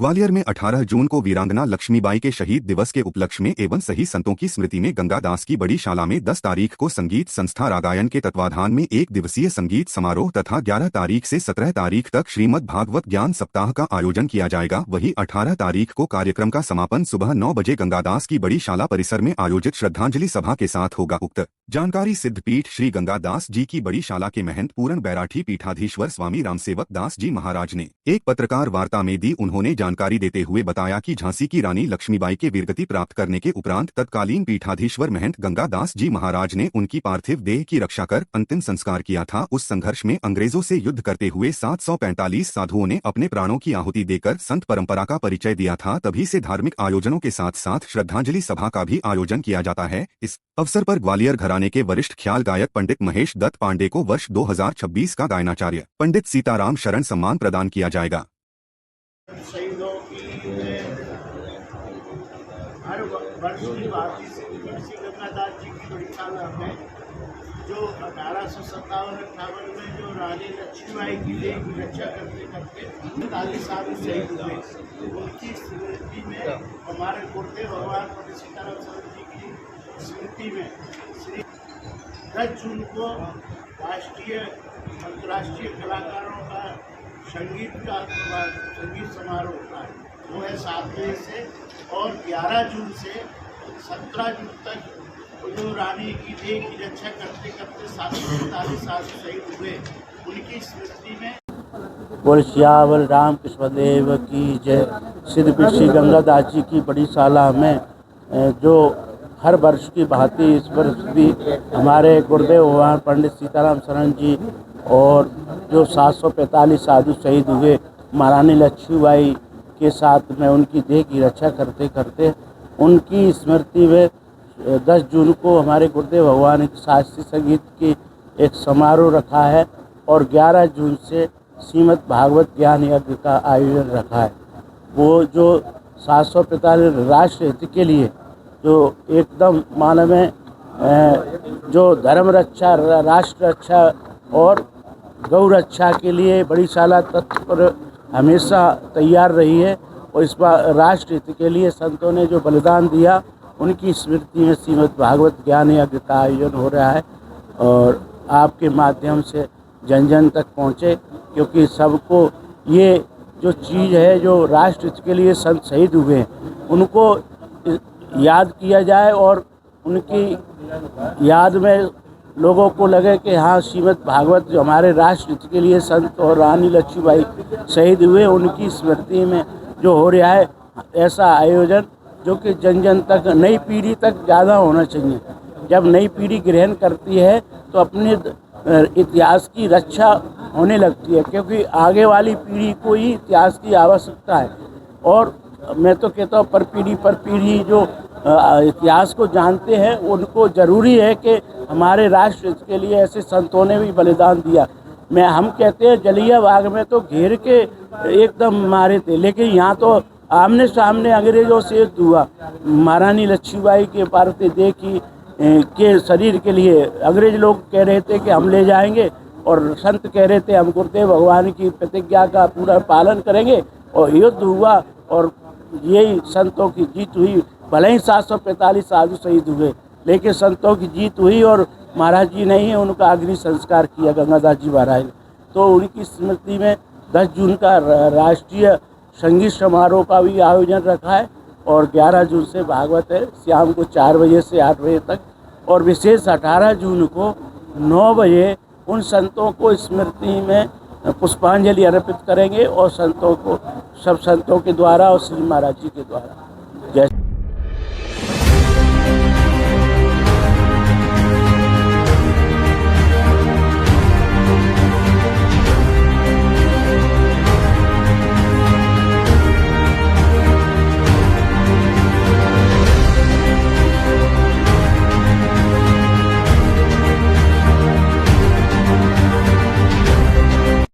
ग्वालियर में 18 जून को वीरांगना लक्ष्मीबाई के शहीद दिवस के उपलक्ष्य में एवं सही संतों की स्मृति में गंगा दास की बड़ी शाला में 10 तारीख को संगीत संस्था रागायन के तत्वाधान में 1 दिवसीय संगीत समारोह तथा 11 तारीख से 17 तारीख तक श्रीमद् भागवत ज्ञान सप्ताह का आयोजन किया जाएगा। वहीं 18 तारीख को कार्यक्रम का समापन सुबह 9 बजे गंगादास की बड़ी शाला परिसर में आयोजित श्रद्धांजलि सभा के साथ होगा। उक्त जानकारी सिद्धपीठ श्री गंगादास जी की बड़ी शाला के महंत पूर्ण बैराठी पीठाधीश्वर स्वामी रामसेवक दास जी महाराज ने एक पत्रकार वार्ता में दी। उन्होंने जानकारी देते हुए बताया कि झांसी की रानी लक्ष्मीबाई के वीरगति प्राप्त करने के उपरांत तत्कालीन पीठाधीश्वर महंत गंगादास जी महाराज ने उनकी पार्थिव देह की रक्षा कर अंतिम संस्कार किया था। उस संघर्ष में अंग्रेजों से युद्ध करते हुए 745 साधुओं ने अपने प्राणों की आहुति देकर संत परंपरा का परिचय दिया था। तभी से धार्मिक आयोजनों के साथ साथ श्रद्धांजलि सभा का भी आयोजन किया जाता है। इस अवसर पर ग्वालियर घराने के वरिष्ठ ख्याल गायक पंडित महेश दत्त पांडे को वर्ष 2026 का गायनाचार्य पंडित सीताराम शरण सम्मान प्रदान किया जाएगा। शहीदों की हर वर्ष की भांति श्री गंगादास जी की बड़ी शाला में जो 1857-58 में जो रानी लक्ष्मीबाई की देह की रक्षा करते करते 45 साल शहीद हुए, उनकी स्मृति में हमारे गुरुदेव भगवान पंडित सीताराम शरण जी की स्मृति में श्री 10 जून को राष्ट्रीय अंतर्राष्ट्रीय कलाकारों का संगीत समारोह होता है। वो है 7 बजे से और 11 जून से 17 जून तक जो रानी की देह की रक्षा करते करते 745 साल से शहीद हुए, उनकी स्मृति में बोल श्यावल राम कृष्णदेव की जय। सिद्धपीठ श्री गंगादास जी की बड़ी शाला में जो हर वर्ष की भांति इस वर्ष भी हमारे गुरुदेव भगवान पंडित सीताराम शरण जी और जो 745 साधु शहीद हुए महारानी लक्ष्मीबाई के साथ में उनकी देह की रक्षा करते करते उनकी स्मृति में 10 जून को हमारे गुरुदेव भगवान के शास्त्रीय संगीत की एक समारोह रखा है और 11 जून से श्रीमद् भागवत ज्ञान यज्ञ का आयोजन रखा है। वो जो 745 राष्ट्र हित के लिए जो एकदम मानव जो धर्म रक्षा, राष्ट्र रक्षा और गौ रक्षा के लिए बड़ी शाला तत्पर हमेशा तैयार रही है और इस बार राष्ट्र हित के लिए संतों ने जो बलिदान दिया उनकी स्मृति में श्रीमद् भागवत ज्ञान यज्ञ का आयोजन हो रहा है और आपके माध्यम से जन जन तक पहुँचे, क्योंकि सबको ये जो चीज़ है जो राष्ट्र हित के लिए संत शहीद हुए हैं उनको याद किया जाए और उनकी याद में लोगों को लगे कि हाँ श्रीमद् भागवत जो हमारे राष्ट्र हित के लिए संत और रानी लक्ष्मीबाई शहीद हुए उनकी स्मृति में जो हो रहा है ऐसा आयोजन जो कि जन जन तक नई पीढ़ी तक ज़्यादा होना चाहिए। जब नई पीढ़ी ग्रहण करती है तो अपने इतिहास की रक्षा होने लगती है, क्योंकि आगे वाली पीढ़ी को ही इतिहास की आवश्यकता है। और मैं तो कहता हूँ पर पीढ़ी जो इतिहास को जानते हैं उनको ज़रूरी है कि हमारे राष्ट्र के लिए ऐसे संतों ने भी बलिदान दिया। हम कहते हैं जलिया बाग में तो घेर के एकदम मारे थे, लेकिन यहाँ तो आमने सामने अंग्रेज़ों से युद्ध हुआ। महारानी लक्ष्मीबाई के पार्थिव देह के शरीर के लिए अंग्रेज लोग कह रहे थे कि हम ले जाएंगे और संत कह रहे थे हम गुरुदेव भगवान की प्रतिज्ञा का पूरा पालन करेंगे, और युद्ध हुआ और यही संतों की जीत हुई। भले ही 745 साधु शहीद हुए, लेकिन संतों की जीत हुई और महाराज जी ने ही उनका अग्नि संस्कार किया, गंगादास जी महाराज ने। तो उनकी स्मृति में 10 जून का राष्ट्रीय संगीत समारोह का भी आयोजन रखा है और 11 जून से भागवत है शाम को 4 बजे से 8 बजे तक, और विशेष 18 जून को 9 बजे उन संतों को स्मृति में पुष्पांजलि अर्पित करेंगे और संतों को सब संतों के द्वारा और श्री महाराज जी के द्वारा। जय